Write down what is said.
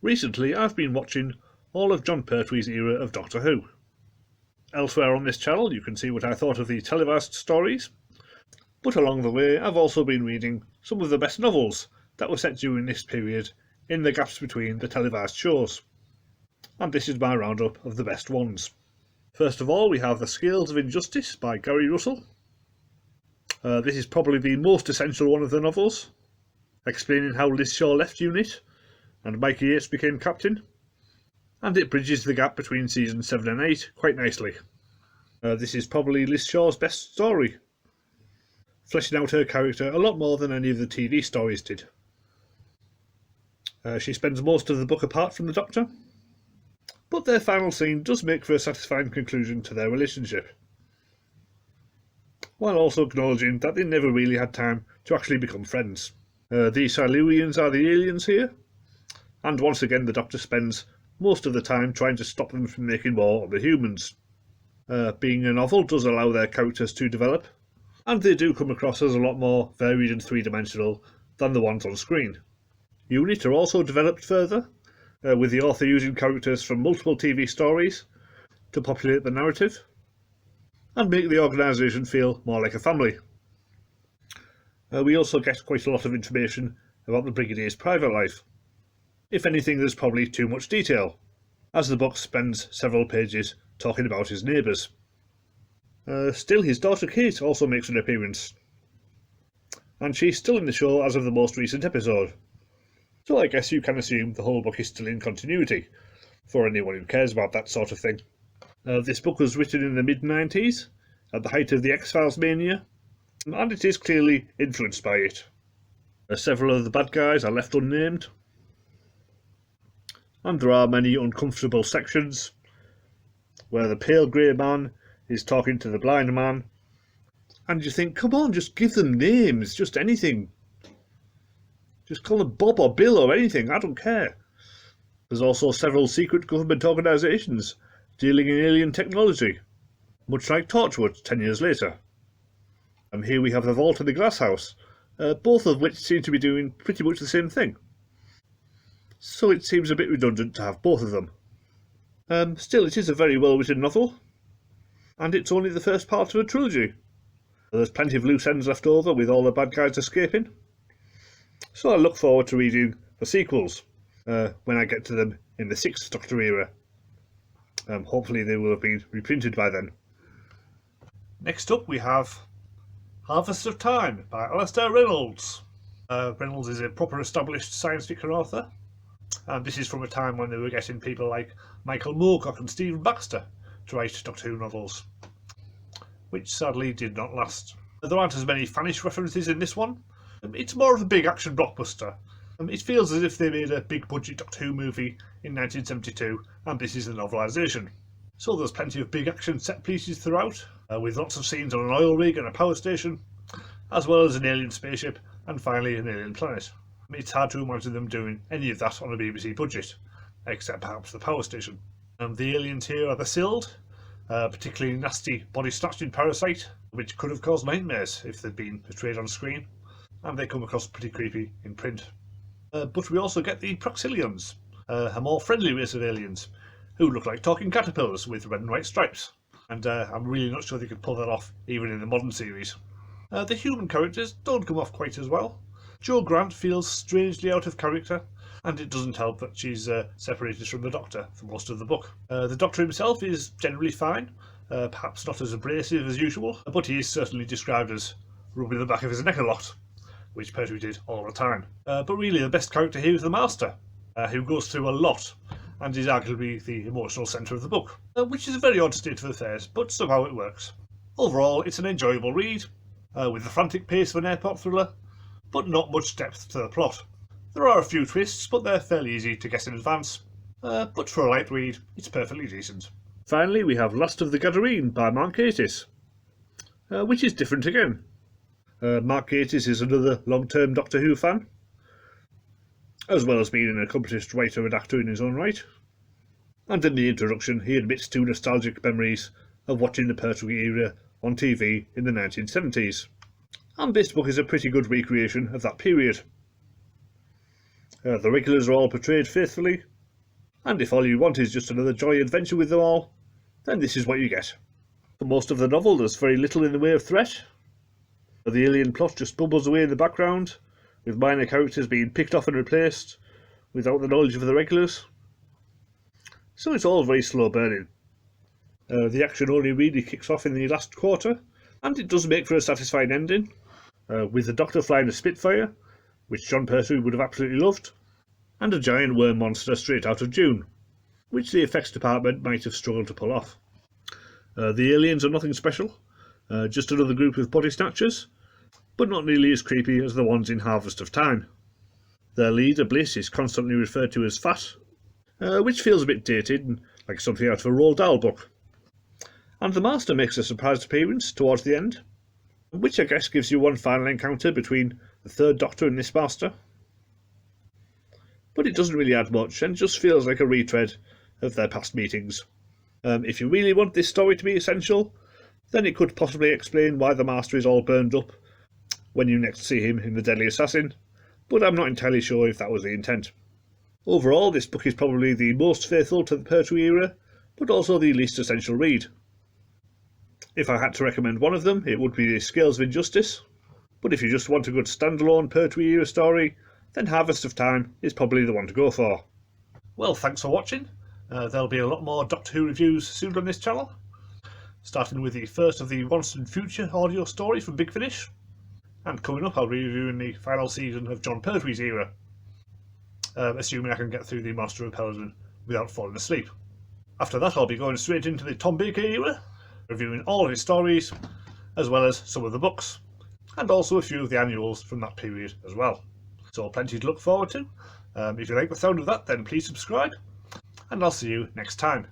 Recently I've been watching all of Jon Pertwee's era of Doctor Who. Elsewhere on this channel you can see what I thought of the televised stories, but along the way I've also been reading some of the best novels that were set during this period in the gaps between the televised shows. And this is my roundup of the best ones. First of all, we have The Scales of Injustice by Gary Russell. This is probably the most essential one of the novels, explaining how Liz Shaw left UNIT and Mike Yates became captain, and it bridges the gap between seasons 7 and 8 quite nicely. This is probably Liz Shaw's best story, fleshing out her character a lot more than any of the TV stories did. She spends most of the book apart from the Doctor, but their final scene does make for a satisfying conclusion to their relationship, while also acknowledging that they never really had time to actually become friends. The Silurians are the aliens here, and once again the Doctor spends most of the time trying to stop them from making war on the humans. Being a novel does allow their characters to develop, and they do come across as a lot more varied and three-dimensional than the ones on screen. UNIT are also developed further, with the author using characters from multiple TV stories to populate the narrative and make the organisation feel more like a family. We also get quite a lot of information about the Brigadier's private life. If anything, there's probably too much detail, as the book spends several pages talking about his neighbours. Still, his daughter Kate also makes an appearance, and she's still in the show as of the most recent episode, so I guess you can assume the whole book is still in continuity, for anyone who cares about that sort of thing. This book was written in the mid-90s, at the height of the X-Files mania, and it is clearly influenced by it. Several of the bad guys are left unnamed, and there are many uncomfortable sections where the pale grey man is talking to the blind man, and you think, come on, just give them names, just anything. Just call them Bob or Bill or anything, I don't care. There's also several secret government organisations dealing in alien technology, much like Torchwood 10 years later. And here we have the Vault and the Glass House, both of which seem to be doing pretty much the same thing. So it seems a bit redundant to have both of them. Still, it is a very well written novel, and it's only the first part of a trilogy. There's plenty of loose ends left over with all the bad guys escaping, so I look forward to reading the sequels when I get to them in the 6th Doctor era. Hopefully they will have been reprinted by then. Next up we have Harvest of Time by Alastair Reynolds. Reynolds is a proper established science fiction author, and this is from a time when they were getting people like Michael Moorcock and Stephen Baxter to write Doctor Who novels, which sadly did not last. There aren't as many Spanish references in this one. It's more of a big action blockbuster. It feels as if they made a big budget Doctor Who movie in 1972 and this is the novelisation. So there's plenty of big action set pieces throughout, with lots of scenes on an oil rig and a power station, as well as an alien spaceship and finally an alien planet. It's hard to imagine them doing any of that on a BBC budget, except perhaps the power station. The aliens here are the Sild, a particularly nasty body-snatching parasite, which could have caused nightmares if they'd been portrayed on screen, and they come across pretty creepy in print. But we also get the Proxilians, a more friendly race of aliens, who look like talking caterpillars with red and white stripes, and I'm really not sure they could pull that off even in the modern series. The human characters don't come off quite as well. Jo Grant feels strangely out of character, and it doesn't help that she's separated from the Doctor for most of the book. The Doctor himself is generally fine, perhaps not as abrasive as usual, but he is certainly described as rubbing the back of his neck a lot, which Pertwee did all the time. But really the best character here is the Master, who goes through a lot and is arguably the emotional centre of the book, which is a very odd state of affairs, but somehow it works. Overall, it's an enjoyable read, with the frantic pace of an airport thriller, but not much depth to the plot. There are a few twists, but they're fairly easy to guess in advance, but for a light read, it's perfectly decent. Finally, we have Last of the Gaderene by Mark Gatiss, which is different again. Mark Gatiss is another long-term Doctor Who fan, as well as being an accomplished writer and actor in his own right. And in the introduction he admits to nostalgic memories of watching the Pertwee era on TV in the 1970s. And this book is a pretty good recreation of that period. The regulars are all portrayed faithfully, And if all you want is just another jolly adventure with them all, then this is what you get. For most of the novel, there's very little in the way of threat. The alien plot just bubbles away in the background, with minor characters being picked off and replaced, without the knowledge of the regulars. So it's all very slow burning. The action only really kicks off in the last quarter, and it does make for a satisfying ending, with the Doctor flying a Spitfire, which Jon Pertwee would have absolutely loved, and a giant worm monster straight out of Dune, which the effects department might have struggled to pull off. The aliens are nothing special, just another group of body snatchers, but not nearly as creepy as the ones in Harvest of Time. Their leader, Bliss, is constantly referred to as Fat, which feels a bit dated and like something out of a Roald Dahl book. And the Master makes a surprise appearance towards the end, which I guess gives you one final encounter between the Third Doctor and this Master. But it doesn't really add much, and just feels like a retread of their past meetings. If you really want this story to be essential, then it could possibly explain why the Master is all burned up when you next see him in The Deadly Assassin, but I'm not entirely sure if that was the intent. Overall, this book is probably the most faithful to the Pertwee era, but also the least essential read. If I had to recommend one of them, it would be Scales of Injustice, but if you just want a good standalone Pertwee era story, then Harvest of Time is probably the one to go for. Well, thanks for watching. There'll be a lot more Doctor Who reviews soon on this channel, starting with the first of the Once and Future audio stories from Big Finish, and coming up I'll be reviewing the final season of Jon Pertwee's era, assuming I can get through the Master of Peladon without falling asleep. After that I'll be going straight into the Tom Baker era, reviewing all of his stories, as well as some of the books, and also a few of the annuals from that period as well. So plenty to look forward to. If you like the sound of that, then please subscribe, and I'll see you next time.